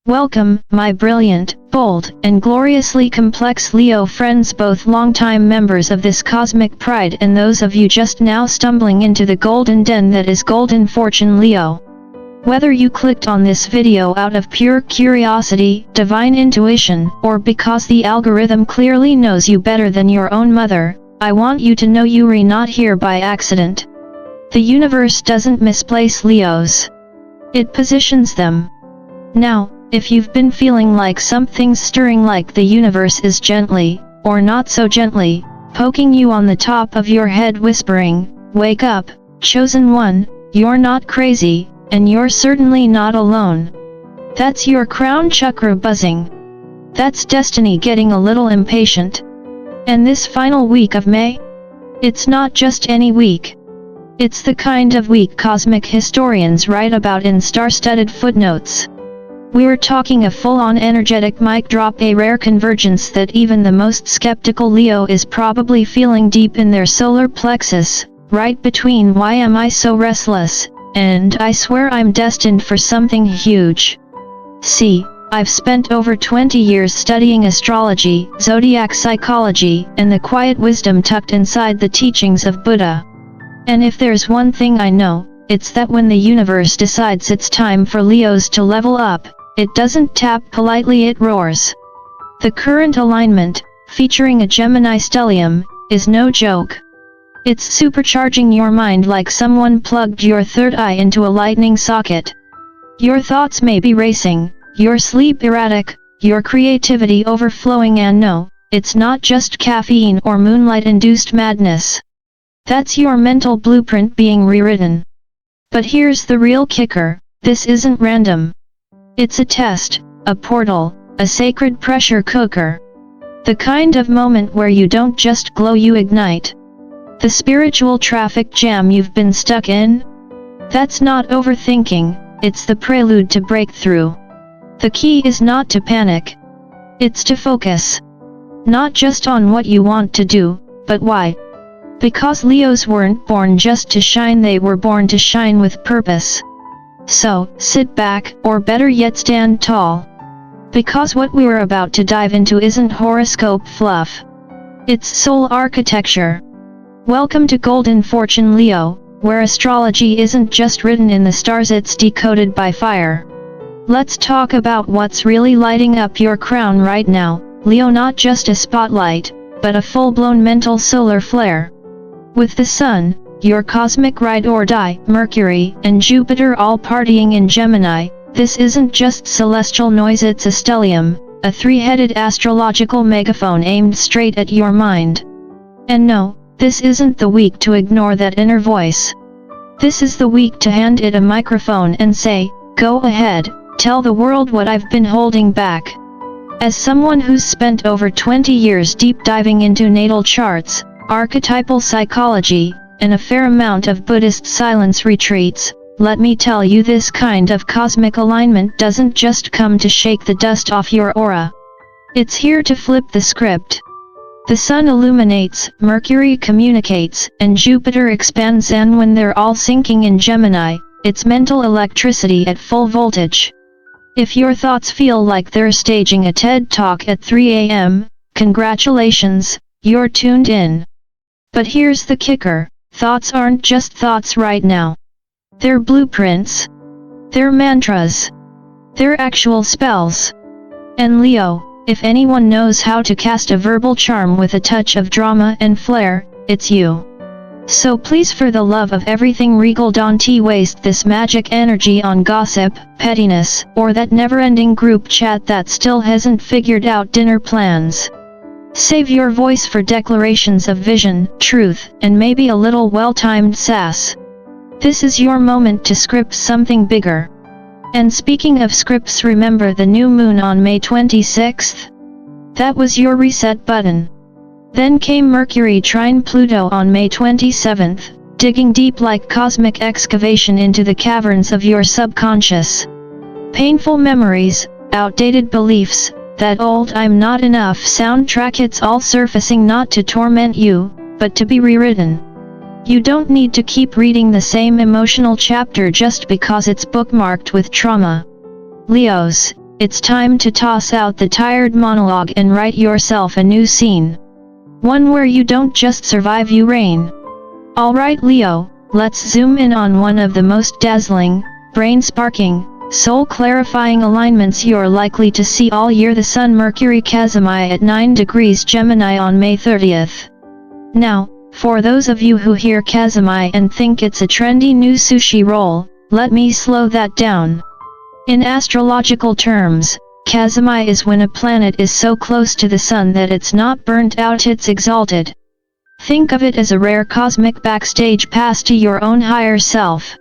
Welcome, my brilliant, bold, and gloriously complex Leo friends, both longtime members of this cosmic pride and those of you just now stumbling into the golden den that is Golden Fortune Leo. Whether you clicked on this video out of pure curiosity, divine intuition, or because the algorithm clearly knows you better than your own mother, I want you to know you're not here by accident. The universe doesn't misplace Leos. It positions them. Now, if you've been feeling like something's stirring, like the universe is gently, or not so gently, poking you on the top of your head whispering, "Wake up, chosen one, you're not crazy, and you're certainly not alone." That's your crown chakra buzzing. That's destiny getting a little impatient. And this final week of May? It's not just any week. It's the kind of week cosmic historians write about in star-studded footnotes. We're talking a full-on energetic mic drop, a rare convergence that even the most skeptical Leo is probably feeling deep in their solar plexus, right between "why am I so restless" and "I swear I'm destined for something huge." See, I've spent over 20 years studying astrology, zodiac psychology, and the quiet wisdom tucked inside the teachings of Buddha. And if there's one thing I know, it's that when the universe decides it's time for Leos to level up, it doesn't tap politely, it roars. The current alignment, featuring a Gemini stellium, is no joke. It's supercharging your mind like someone plugged your third eye into a lightning socket. Your thoughts may be racing, your sleep erratic, your creativity overflowing, and no, it's not just caffeine or moonlight-induced madness. That's your mental blueprint being rewritten. But here's the real kicker: this isn't random. It's a test, a portal, a sacred pressure cooker. The kind of moment where you don't just glow, you ignite. The spiritual traffic jam you've been stuck in? That's not overthinking, it's the prelude to breakthrough. The key is not to panic. It's to focus. Not just on what you want to do, but why. Because Leos weren't born just to shine, they were born to shine with purpose. So, sit back, or better yet stand tall. Because what we're about to dive into isn't horoscope fluff. It's soul architecture. Welcome to Golden Fortune Leo, where astrology isn't just written in the stars, it's decoded by fire. Let's talk about what's really lighting up your crown right now, Leo. Not just a spotlight, but a full-blown mental solar flare. With the Sun, your cosmic ride or die, Mercury, and Jupiter all partying in Gemini, this isn't just celestial noise, it's a stellium, a three-headed astrological megaphone aimed straight at your mind. And no, this isn't the week to ignore that inner voice. This is the week to hand it a microphone and say, "Go ahead, tell the world what I've been holding back." As someone who's spent over 20 years deep diving into natal charts, archetypal psychology, and a fair amount of Buddhist silence retreats, let me tell you, this kind of cosmic alignment doesn't just come to shake the dust off your aura. It's here to flip the script. The Sun illuminates, Mercury communicates, and Jupiter expands, and when they're all syncing in Gemini, it's mental electricity at full voltage. If your thoughts feel like they're staging a TED Talk at 3 a.m., congratulations, you're tuned in. But here's the kicker. Thoughts aren't just thoughts right now. They're blueprints. They're mantras. They're actual spells. And Leo, if anyone knows how to cast a verbal charm with a touch of drama and flair, it's you. So please, for the love of everything regal, don't waste this magic energy on gossip, pettiness, or that never-ending group chat that still hasn't figured out dinner plans. Save your voice for declarations of vision, truth, and maybe a little well-timed sass. This is your moment to script something bigger. And speaking of scripts, remember the new moon on May 26th? That was your reset button. Then came Mercury trine Pluto on May 27th, digging deep like cosmic excavation into the caverns of your subconscious. Painful memories, outdated beliefs, that old "I'm not enough" soundtrack, it's all surfacing not to torment you, but to be rewritten. You don't need to keep reading the same emotional chapter just because it's bookmarked with trauma. Leos, it's time to toss out the tired monologue and write yourself a new scene. One where you don't just survive, you reign. Alright Leo, let's zoom in on one of the most dazzling, brain-sparking, soul-clarifying alignments you're likely to see all year: the Sun Mercury Kazimi at 9 degrees Gemini on May 30th. Now, for those of you who hear Kazimi and think it's a trendy new sushi roll, let me slow that down. In astrological terms, Kazimi is when a planet is so close to the Sun that it's not burnt out, it's exalted. Think of it as a rare cosmic backstage pass to your own higher self.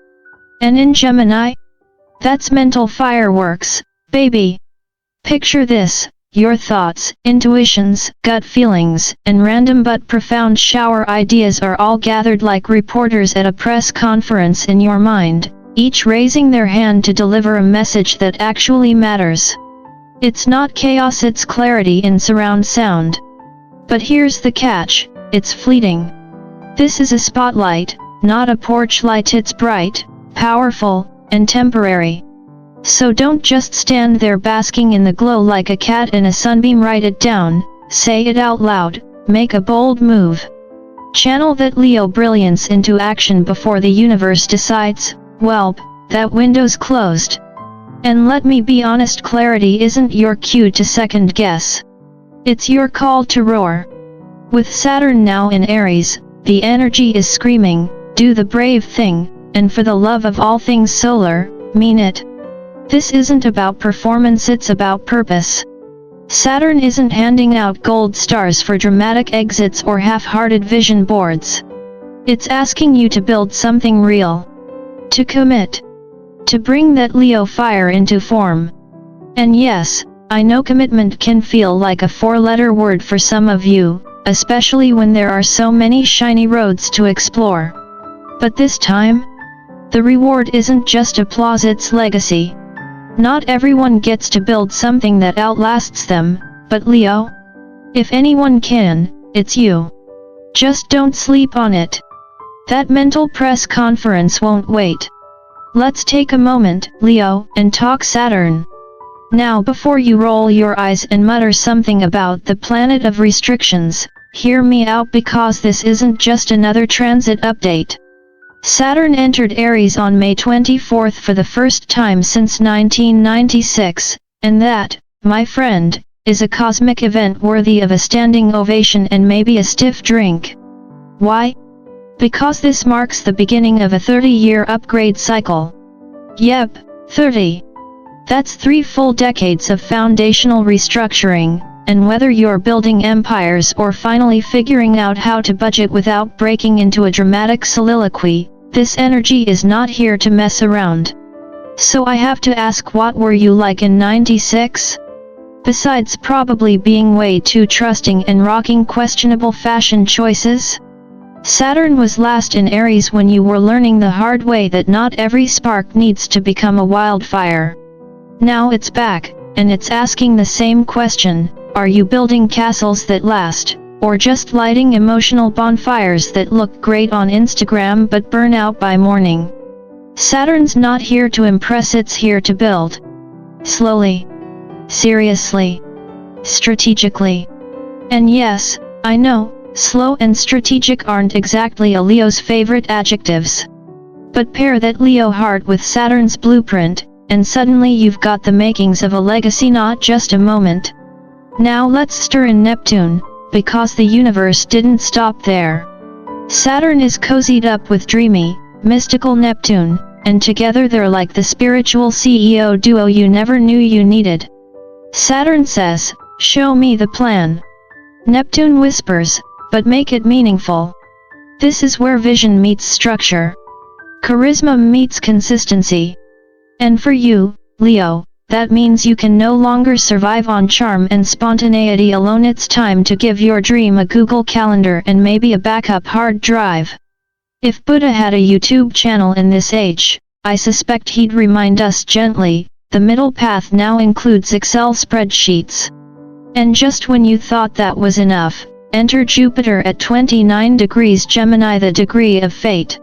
And in Gemini? That's mental fireworks, baby. Picture this: your thoughts, intuitions, gut feelings, and random but profound shower ideas are all gathered like reporters at a press conference in your mind, each raising their hand to deliver a message that actually matters. It's not chaos, it's clarity in surround sound. But here's the catch: it's fleeting. This is a spotlight, not a porch light. It's bright, powerful, and temporary. So don't just stand there basking in the glow like a cat in a sunbeam. Write it down, say it out loud, make a bold move. Channel that Leo brilliance into action before the universe decides, "Welp, that window's closed." And let me be honest, clarity isn't your cue to second guess. It's your call to roar. With Saturn now in Aries, the energy is screaming, do the brave thing, and for the love of all things solar, mean it. This isn't about performance, it's about purpose. Saturn isn't handing out gold stars for dramatic exits or half-hearted vision boards. It's asking you to build something real. To commit. To bring that Leo fire into form. And yes, I know commitment can feel like a four-letter word for some of you, especially when there are so many shiny roads to explore. But this time, the reward isn't just applause, it's legacy. Not everyone gets to build something that outlasts them, but Leo? If anyone can, it's you. Just don't sleep on it. That mental press conference won't wait. Let's take a moment, Leo, and talk Saturn. Now, before you roll your eyes and mutter something about the planet of restrictions, hear me out, because this isn't just another transit update. Saturn entered Aries on May 24th for the first time since 1996, and that, my friend, is a cosmic event worthy of a standing ovation and maybe a stiff drink. Why? Because this marks the beginning of a 30-year upgrade cycle. Yep, 30. That's 3 full decades of foundational restructuring, and whether you're building empires or finally figuring out how to budget without breaking into a dramatic soliloquy, this energy is not here to mess around. So I have to ask, what were you like in '96? Besides probably being way too trusting and rocking questionable fashion choices? Saturn was last in Aries when you were learning the hard way that not every spark needs to become a wildfire. Now it's back, and it's asking the same question: are you building castles that last, or just lighting emotional bonfires that look great on Instagram but burn out by morning? Saturn's not here to impress, it's here to build. Slowly. Seriously. Strategically. And yes, I know, slow and strategic aren't exactly a Leo's favorite adjectives. But pair that Leo heart with Saturn's blueprint, and suddenly you've got the makings of a legacy, not just a moment. Now let's stir in Neptune, because the universe didn't stop there. Saturn is cozied up with dreamy, mystical Neptune, and together they're like the spiritual CEO duo you never knew you needed. Saturn says, "Show me the plan." Neptune whispers, "But make it meaningful." This is where vision meets structure. Charisma meets consistency. And for you, Leo, that means you can no longer survive on charm and spontaneity alone. It's time to give your dream a Google Calendar and maybe a backup hard drive. If Buddha had a YouTube channel in this age, I suspect he'd remind us gently, the middle path now includes Excel spreadsheets. And just when you thought that was enough, enter Jupiter at 29 degrees Gemini, the degree of fate.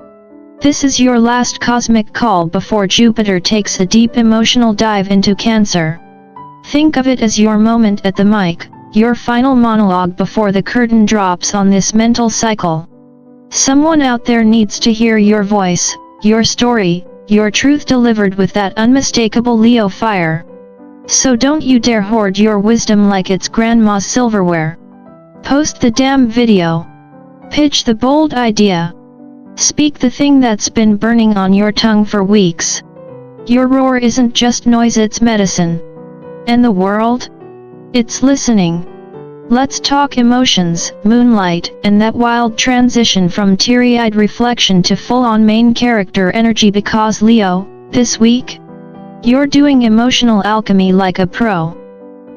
This is your last cosmic call before Jupiter takes a deep emotional dive into Cancer. Think of it as your moment at the mic, your final monologue before the curtain drops on this mental cycle. Someone out there needs to hear your voice, your story, your truth delivered with that unmistakable Leo fire. So don't you dare hoard your wisdom like it's grandma's silverware. Post the damn video. Pitch the bold idea. Speak the thing that's been burning on your tongue for weeks. Your roar isn't just noise, it's medicine. And the world? It's listening. Let's talk emotions, moonlight, and that wild transition from teary-eyed reflection to full-on main character energy, because Leo, this week, you're doing emotional alchemy like a pro.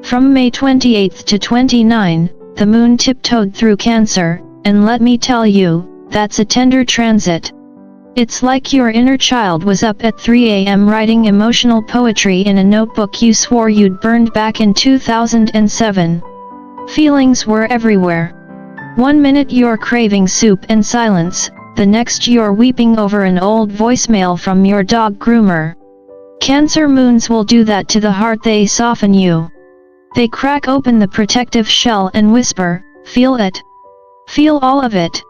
From May 28th to 29, the moon tiptoed through Cancer, and let me tell you, that's a tender transit. It's like your inner child was up at 3 a.m. writing emotional poetry in a notebook you swore you'd burned back in 2007. Feelings were everywhere. 1 minute you're craving soup and silence, the next you're weeping over an old voicemail from your dog groomer. Cancer moons will do that to the heart. They soften you. They crack open the protective shell and whisper, feel it. Feel all of it.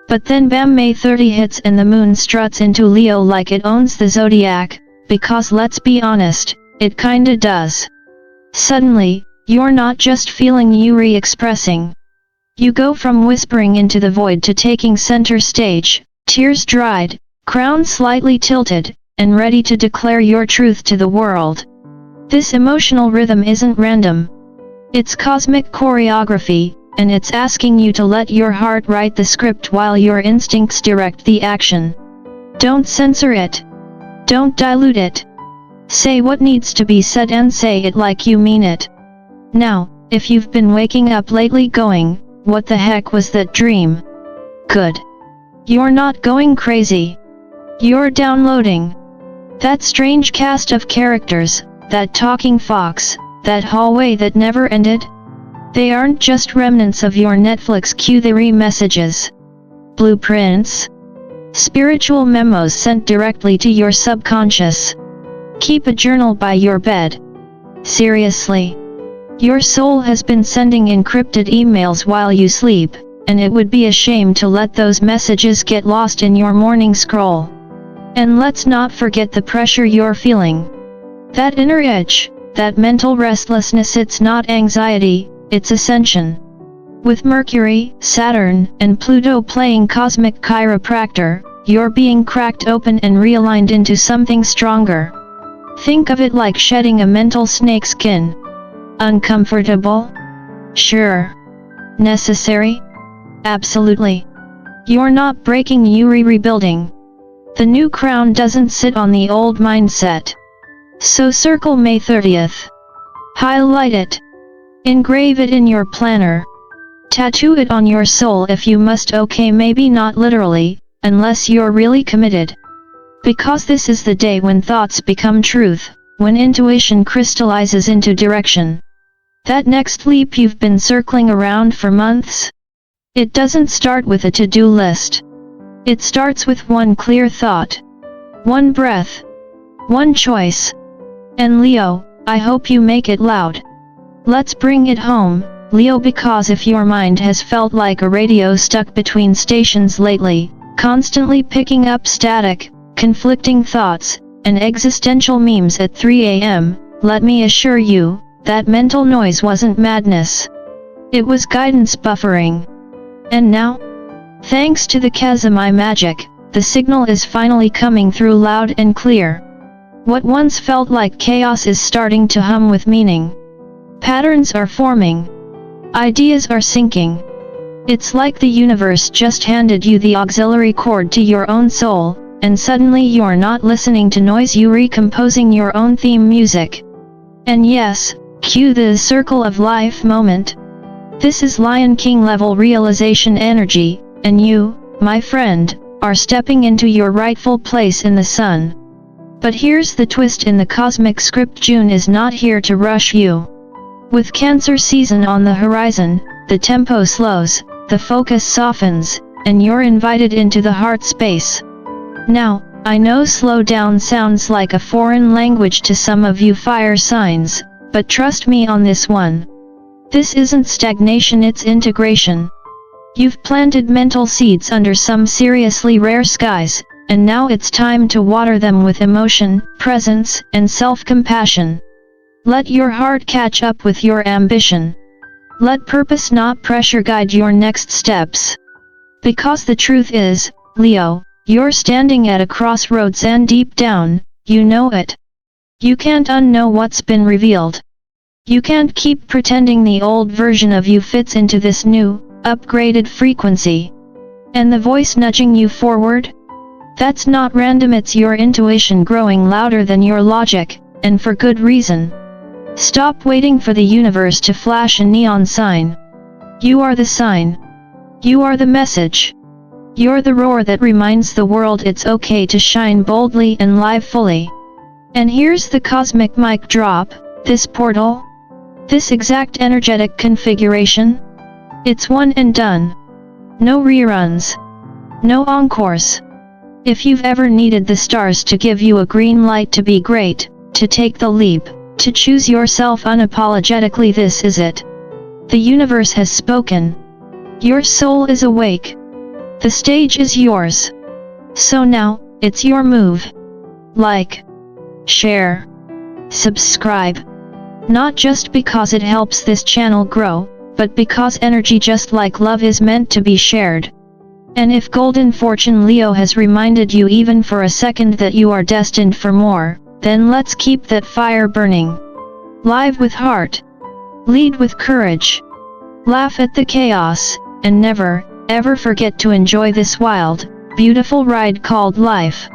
But then bam, May 30 hits and the moon struts into Leo like it owns the Zodiac, because let's be honest, it kinda does. Suddenly, you're not just feeling, you re-expressing. You go from whispering into the void to taking center stage, tears dried, crown slightly tilted, and ready to declare your truth to the world. This emotional rhythm isn't random. It's cosmic choreography, and it's asking you to let your heart write the script while your instincts direct the action. Don't censor it. Don't dilute it. Say what needs to be said and say it like you mean it. Now, if you've been waking up lately going, what the heck was that dream? Good. You're not going crazy. You're downloading. That strange cast of characters, that talking fox, that hallway that never ended? They aren't just remnants of your Netflix queue, they re-messages. Blueprints? Spiritual memos sent directly to your subconscious. Keep a journal by your bed. Seriously. Your soul has been sending encrypted emails while you sleep, and it would be a shame to let those messages get lost in your morning scroll. And let's not forget the pressure you're feeling. That inner itch, that mental restlessness, it's not anxiety, it's ascension. With Mercury, Saturn, and Pluto playing cosmic chiropractor, you're being cracked open and realigned into something stronger. Think of it like shedding a mental snakeskin. Uncomfortable? Sure. Necessary? Absolutely. You're not breaking, you're rebuilding. The new crown doesn't sit on the old mindset. So circle May 30th. Highlight it. Engrave it in your planner. Tattoo it on your soul if you must, okay, maybe not literally, unless you're really committed. Because this is the day when thoughts become truth, when intuition crystallizes into direction. That next leap you've been circling around for months? It doesn't start with a to-do list. It starts with one clear thought. One breath. One choice. And Leo, I hope you make it loud. Let's bring it home, Leo, because if your mind has felt like a radio stuck between stations lately, constantly picking up static, conflicting thoughts, and existential memes at 3 a.m., let me assure you, that mental noise wasn't madness. It was guidance buffering. And now? Thanks to the Kazimi magic, the signal is finally coming through loud and clear. What once felt like chaos is starting to hum with meaning. Patterns are forming. Ideas are sinking. It's like the universe just handed you the auxiliary cord to your own soul, and suddenly you're not listening to noise, you're recomposing your own theme music. And yes, cue the circle of life moment. This is Lion King level realization energy, and you, my friend, are stepping into your rightful place in the sun. But here's the twist in the cosmic script: June is not here to rush you. With Cancer season on the horizon, the tempo slows, the focus softens, and you're invited into the heart space. Now, I know slow down sounds like a foreign language to some of you fire signs, but trust me on this one. This isn't stagnation, it's integration. You've planted mental seeds under some seriously rare skies, and now it's time to water them with emotion, presence, and self-compassion. Let your heart catch up with your ambition. Let purpose not pressure guide your next steps. Because the truth is, Leo, you're standing at a crossroads and deep down, you know it. You can't unknow what's been revealed. You can't keep pretending the old version of you fits into this new, upgraded frequency. And the voice nudging you forward? That's not random, it's your intuition growing louder than your logic, and for good reason. Stop waiting for the universe to flash a neon sign. You are the sign. You are the message. You're the roar that reminds the world it's okay to shine boldly and live fully. And here's the cosmic mic drop, this portal, this exact energetic configuration. It's one and done. No reruns. No encores. If you've ever needed the stars to give you a green light to be great, to take the leap, to choose yourself unapologetically, this is it. The universe has spoken. Your soul is awake. The stage is yours. So now, it's your move. Like, share, subscribe. Not just because it helps this channel grow, but because energy just like love is meant to be shared. And if Golden Fortune Leo has reminded you even for a second that you are destined for more, then let's keep that fire burning. Live with heart. Lead with courage. Laugh at the chaos, and never, ever forget to enjoy this wild, beautiful ride called life.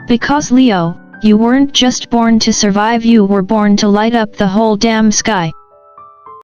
Because Leo, you weren't just born to survive, you were born to light up the whole damn sky.